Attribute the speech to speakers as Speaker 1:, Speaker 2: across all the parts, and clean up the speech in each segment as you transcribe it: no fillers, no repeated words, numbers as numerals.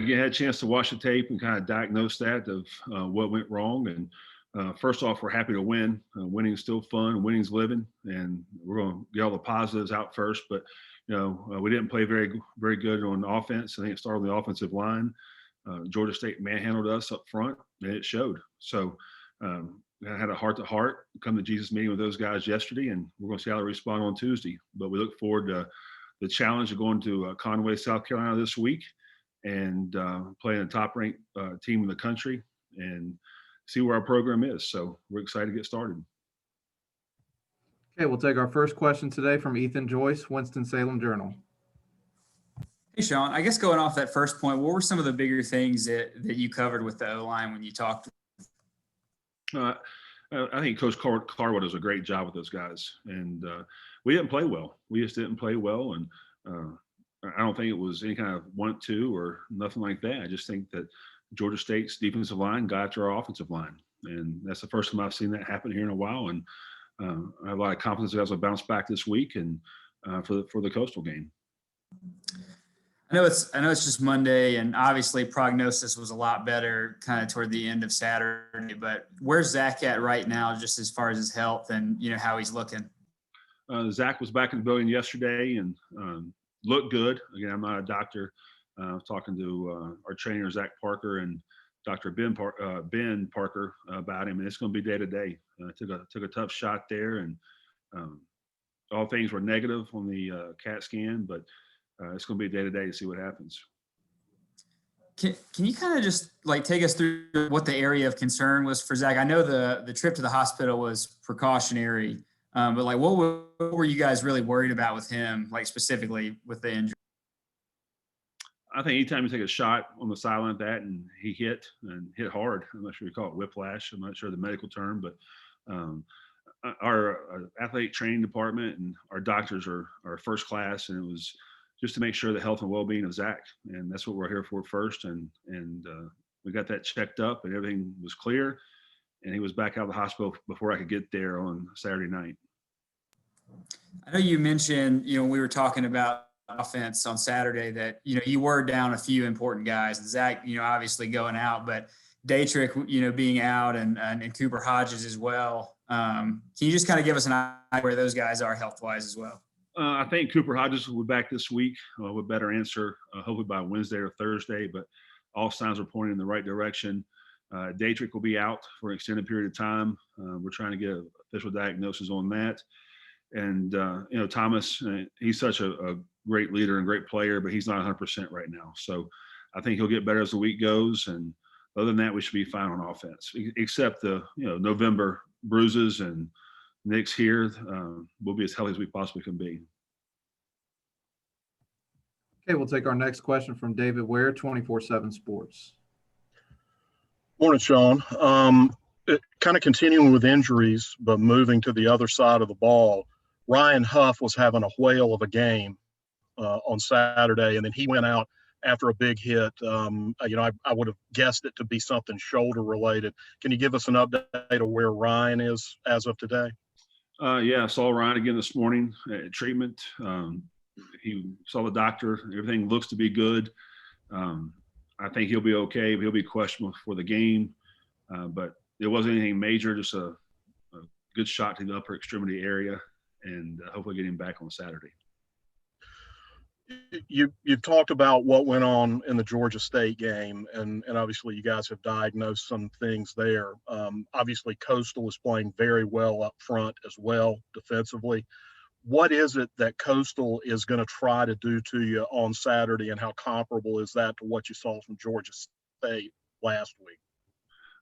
Speaker 1: you had a chance to watch the tape and kind of diagnose that of what went wrong. And first off, we're happy to win. Winning is still fun. Winning's living, and we're going to get all the positives out first. But we didn't play very good on offense. I think it started on the offensive line. Georgia State manhandled us up front, and it showed. So I had a heart-to-heart come to Jesus meeting with those guys yesterday, and we're going to see how they respond on Tuesday. But we look forward to the challenge of going to Conway, South Carolina this week, and playing a top-ranked team in the country and see where our program is. So we're excited to get started.
Speaker 2: Okay, we'll take our first question today from Ethan Joyce, Winston-Salem Journal.
Speaker 3: Hey, Shawn, I guess going off that first point, what were some of the bigger things that you covered with the O-line when you talked?
Speaker 1: I think Coach Carwood does a great job with those guys. And we didn't play well. We just didn't play well. And I don't think it was any kind of 1-2 or nothing like that. I just think that Georgia State's defensive line got after our offensive line. And that's the first time I've seen that happen here in a while. And I have a lot of confidence that guys will bounce back this week and for the Coastal game.
Speaker 3: I know it's just Monday, and obviously prognosis was a lot better kind of toward the end of Saturday. But where's Zach at right now, just as far as his health and how he's looking?
Speaker 1: Zach was back in the building yesterday and looked good. Again, I'm not a doctor. I was talking to our trainer Zach Parker and Dr. Ben Parker about him, and it's going to be day to day. Took a tough shot there, and all things were negative on the CAT scan, but it's going to be day to day to see what happens.
Speaker 3: Can you kind of just take us through what the area of concern was for Zach? I know the trip to the hospital was precautionary, but what were you guys really worried about with him, specifically with the injury?
Speaker 1: I think anytime you take a shot on the sideline like that and he hit hard, I'm not sure you call it whiplash. I'm not sure the medical term, but our athletic training department and our doctors are first class, and it was just to make sure the health and well-being of Zach. And that's what we're here for first. And we got that checked up and everything was clear. And he was back out of the hospital before I could get there on Saturday night.
Speaker 3: I know you mentioned, when we were talking about offense on Saturday that, you were down a few important guys, and Zach, obviously going out, but Daytrick, being out and Cooper Hodges as well. Can you just kind of give us an idea where those guys are health-wise as well?
Speaker 1: I think Cooper Hodges will be back this week with a better answer, hopefully by Wednesday or Thursday, but all signs are pointing in the right direction. Daytrick will be out for an extended period of time. We're trying to get an official diagnosis on that. And, Thomas, he's such a great leader and great player, but he's not 100% right now. So I think he'll get better as the week goes. And other than that, we should be fine on offense, except the, November bruises and nicks here. We'll be as healthy as we possibly can be.
Speaker 2: Okay, we'll take our next question from David Ware, 24/7 Sports.
Speaker 4: Morning, Shawn. Kind of continuing with injuries, but moving to the other side of the ball, Ryan Huff was having a whale of a game on Saturday, and then he went out after a big hit. I would have guessed it to be something shoulder related. Can you give us an update of where Ryan is as of today?
Speaker 1: Yeah, I saw Ryan again this morning at treatment. He saw the doctor. Everything looks to be good. I think he'll be okay. He'll be questionable for the game, but it wasn't anything major, just a good shot to the upper extremity area, and hopefully get him back on Saturday.
Speaker 4: You've talked about what went on in the Georgia State game, and obviously you guys have diagnosed some things there. Obviously Coastal is playing very well up front as well defensively. What is it that Coastal is going to try to do to you on Saturday, and how comparable is that to what you saw from Georgia State last week?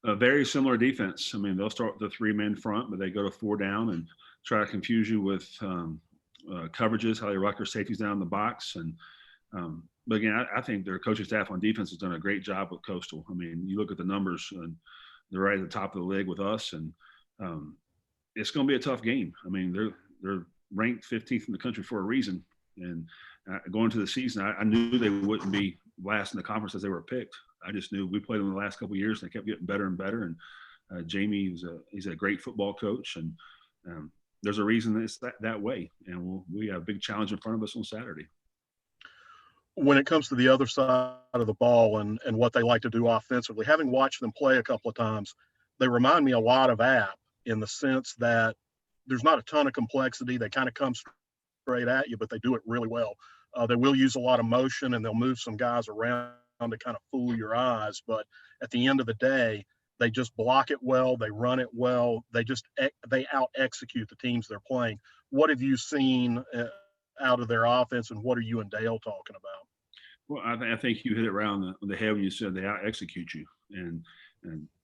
Speaker 1: A very similar defense. I mean, they'll start with the 3-man front, but they go to 4 down and try to confuse you with coverages, how they rock their safeties down in the box. And but again, I think their coaching staff on defense has done a great job with Coastal. I mean, you look at the numbers, and they're right at the top of the league with us, and it's going to be a tough game. I mean, they're ranked 15th in the country for a reason, and going into the season, I knew they wouldn't be last in the conference as they were picked. I just knew we played them the last couple of years, and they kept getting better and better. And Jamie he's a great football coach, and there's a reason it's that way. And we have a big challenge in front of us on Saturday.
Speaker 4: when it comes to the other side of the ball and what they like to do offensively, having watched them play a couple of times, they remind me a lot of App in the sense that there's not a ton of complexity. They kind of come straight at you, but they do it really well. They will use a lot of motion and they'll move some guys around to kind of fool your eyes. But at the end of the day, they just block it well. They run it well. They out execute the teams they're playing. What have you seen out of their offense, and what are you and Dale talking about?
Speaker 1: Well, I think you hit it right on the head when you said they out execute you, and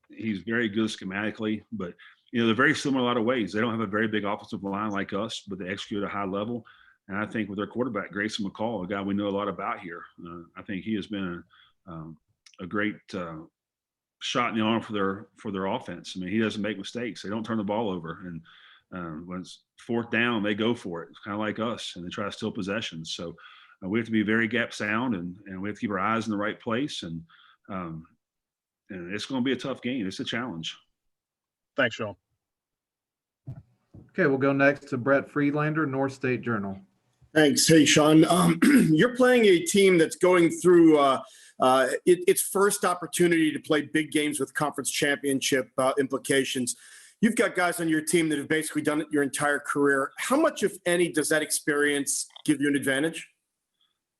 Speaker 1: he's very good schematically. But they're very similar in a lot of ways. They don't have a very big offensive line like us, but they execute at a high level. And I think with their quarterback, Grayson McCall, a guy we know a lot about here, I think he has been a great shot in the arm for their offense. I mean, he doesn't make mistakes. They don't turn the ball over, and when it's fourth down, they go for it. It's kind of like us, and they try to steal possessions. So we have to be very gap sound, and we have to keep our eyes in the right place. And it's going to be a tough game. It's a challenge.
Speaker 4: Thanks, Shawn.
Speaker 2: Okay, we'll go next to Brett Friedlander, North State Journal.
Speaker 5: Thanks. Hey, Shawn. You're playing a team that's going through its first opportunity to play big games with conference championship implications. You've got guys on your team that have basically done it your entire career. How much, if any, does that experience give you an advantage?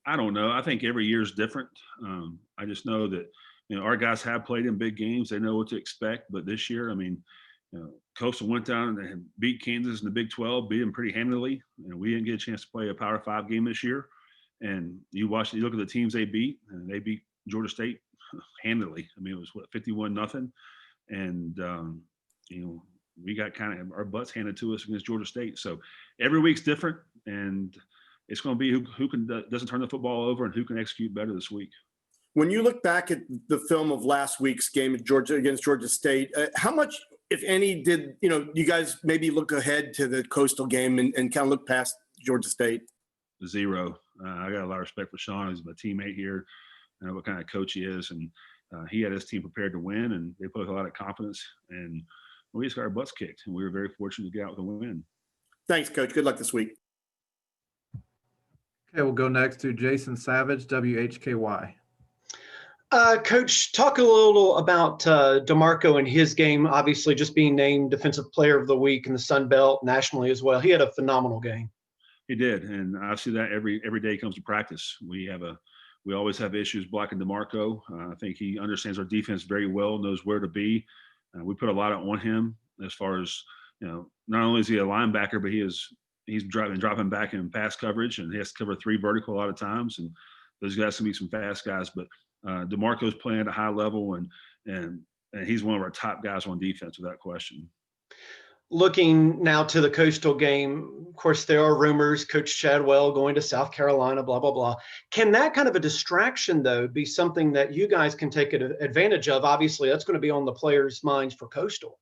Speaker 1: I don't know. I think every year is different. I just know that our guys have played in big games. They know what to expect. But this year, I mean, Coastal went down and beat Kansas in the Big 12, beat them pretty handily. We didn't get a chance to play a Power 5 game this year. And you look at the teams they beat, and they beat Georgia State handily. I mean, it was 51-0, and we got kind of our butts handed to us against Georgia State. So every week's different, and it's going to be who doesn't turn the football over and who can execute better this week. When you look back at the film of last week's game against Georgia State, how much, if any, did you guys maybe look ahead to the Coastal game and kind of look past Georgia State? Zero. I got a lot of respect for Shawn. He's my teammate here. I know what kind of coach he is, and he had his team prepared to win, and they played with a lot of confidence. And we just got our butts kicked, and we were very fortunate to get out with a win. Thanks, Coach. Good luck this week.
Speaker 2: Okay, we'll go next to Jason Savage, WHKY.
Speaker 6: Coach, talk a little about DeMarco and his game, obviously just being named Defensive Player of the Week in the Sun Belt nationally as well. He had a phenomenal game.
Speaker 1: He did, and I see that every day he comes to practice. We always have issues blocking DeMarco. I think he understands our defense very well, knows where to be. We put a lot on him as far as, not only is he a linebacker, but he's dropping back in pass coverage, and he has to cover 3 vertical a lot of times. And those guys can be some fast guys, but DeMarco's playing at a high level, and he's one of our top guys on defense without question.
Speaker 6: Looking now to the Coastal game, of course, there are rumors, Coach Chadwell going to South Carolina, blah, blah, blah. Can that kind of a distraction, though, be something that you guys can take advantage of? Obviously, that's going to be on the players' minds for Coastal.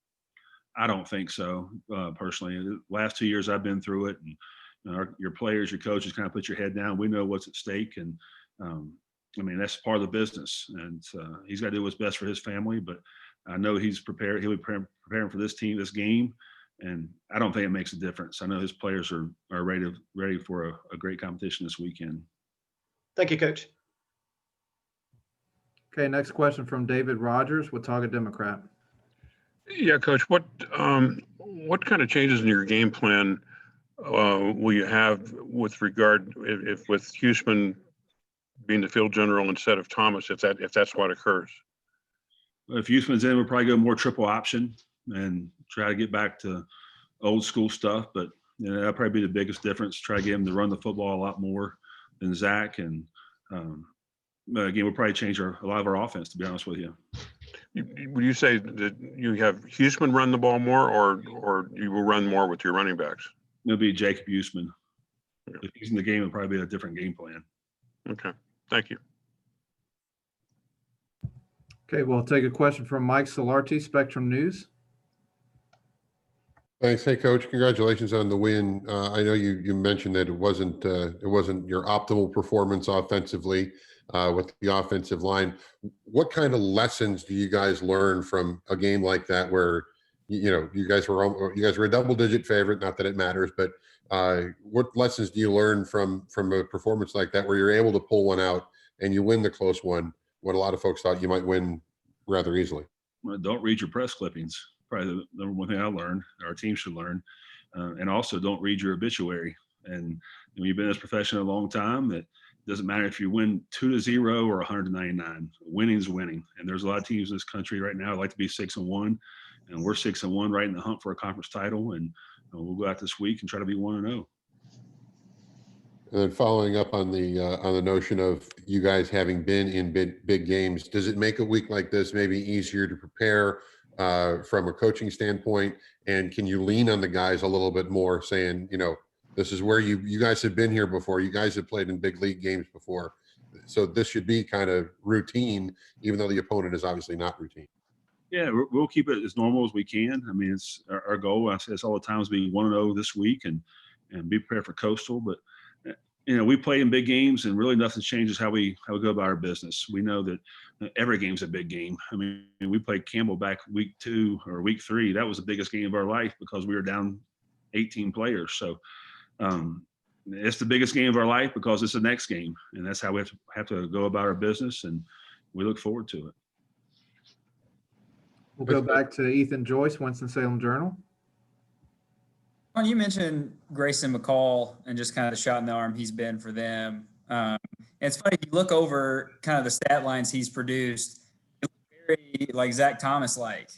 Speaker 1: I don't think so, personally. The last 2 years I've been through it, and your players, your coaches kind of put your head down. We know what's at stake, and that's part of the business. And he's got to do what's best for his family, but I know he's prepared. He'll be preparing for this team, this game. And I don't think it makes a difference. I know his players are ready for a great competition this weekend.
Speaker 6: Thank you, Coach.
Speaker 2: Okay, next question from David Rogers, Watauga Democrat.
Speaker 7: Yeah, Coach, what kind of changes in your game plan will you have with regard if with Huseman being the field general instead of Thomas, if that's what occurs?
Speaker 1: If Huseman's in, we'll probably go more triple option and try to get back to old school stuff. But that'll probably be the biggest difference. Try to get him to run the football a lot more than Zach. And again, we'll probably change a lot of our offense, to be honest with you.
Speaker 7: Would you say that you have Huseman run the ball more, or you will run more with your running backs?
Speaker 1: It'll be Jacob Huseman. Yeah. If he's in the game, it'll probably be a different game plan.
Speaker 7: Okay, thank you.
Speaker 2: Okay, we'll take a question from Mike Solarte, Spectrum News.
Speaker 8: Thanks. Hey, Coach, congratulations on the win. I know you mentioned that it wasn't your optimal performance offensively with the offensive line. What kind of lessons do you guys learn from a game like that, where you guys were a double-digit favorite? Not that it matters, but What lessons do you learn from a performance like that, where you're able to pull one out and you win the close one, when a lot of folks thought you might win rather easily?
Speaker 1: Well, don't read your press clippings. Probably the number one thing I learned, our team should learn. And also don't read your obituary. And when you've been in this profession a long time, it doesn't matter if you win 2-0 or 199. Winning is winning. And there's a lot of teams in this country right now that like to be 6-1, and we're 6-1, right in the hunt for a conference title. And we'll go out this week and try to be 1-0.
Speaker 8: And then following up on the notion of you guys having been in big games, does it make a week like this maybe easier to prepare from a coaching standpoint? And can you lean on the guys a little bit more, saying, this is where you guys have been here before. You guys have played in big league games before. So this should be kind of routine, even though the opponent is obviously not routine.
Speaker 1: Yeah, we'll keep it as normal as we can. I mean, it's our goal. I say this all the time, is be 1-0 this week and be prepared for Coastal. But we play in big games, and really nothing changes how we go about our business. We know that every game's a big game. I mean, we played Campbell back week 2 or week 3. That was the biggest game of our life because we were down 18 players. So it's the biggest game of our life because it's the next game, and that's how we have to go about our business, and we look forward to it.
Speaker 2: We'll go back to Ethan Joyce, Winston-Salem Journal.
Speaker 3: You mentioned Grayson McCall and just kind of the shot in the arm he's been for them. And it's funny, if you look over kind of the stat lines he's produced, it looks very like Zach Thomas-like.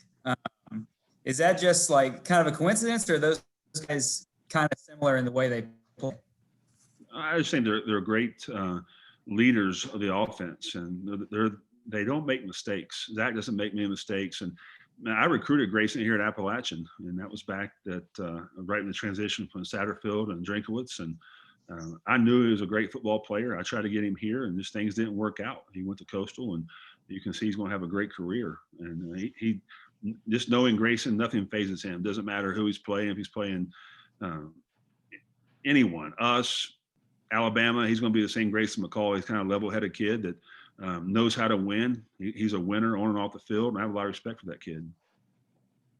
Speaker 3: Is that just like kind of a coincidence, or are those guys kind of similar in the way they play?
Speaker 1: I just think they're great leaders of the offense, and they don't make mistakes. Zach doesn't make many mistakes, and I recruited Grayson here at Appalachian, and that was back right in the transition from Satterfield and Drinkowitz, and I knew he was a great football player. I tried to get him here, and just things didn't work out. He went to Coastal, and you can see he's going to have a great career. And he just knowing Grayson, nothing phases him. Doesn't matter who he's playing. If he's playing anyone, us, Alabama, he's going to be the same Grayson McCall. He's kind of a level-headed kid that knows how to win. He's a winner on and off the field, and I have a lot of respect for that kid.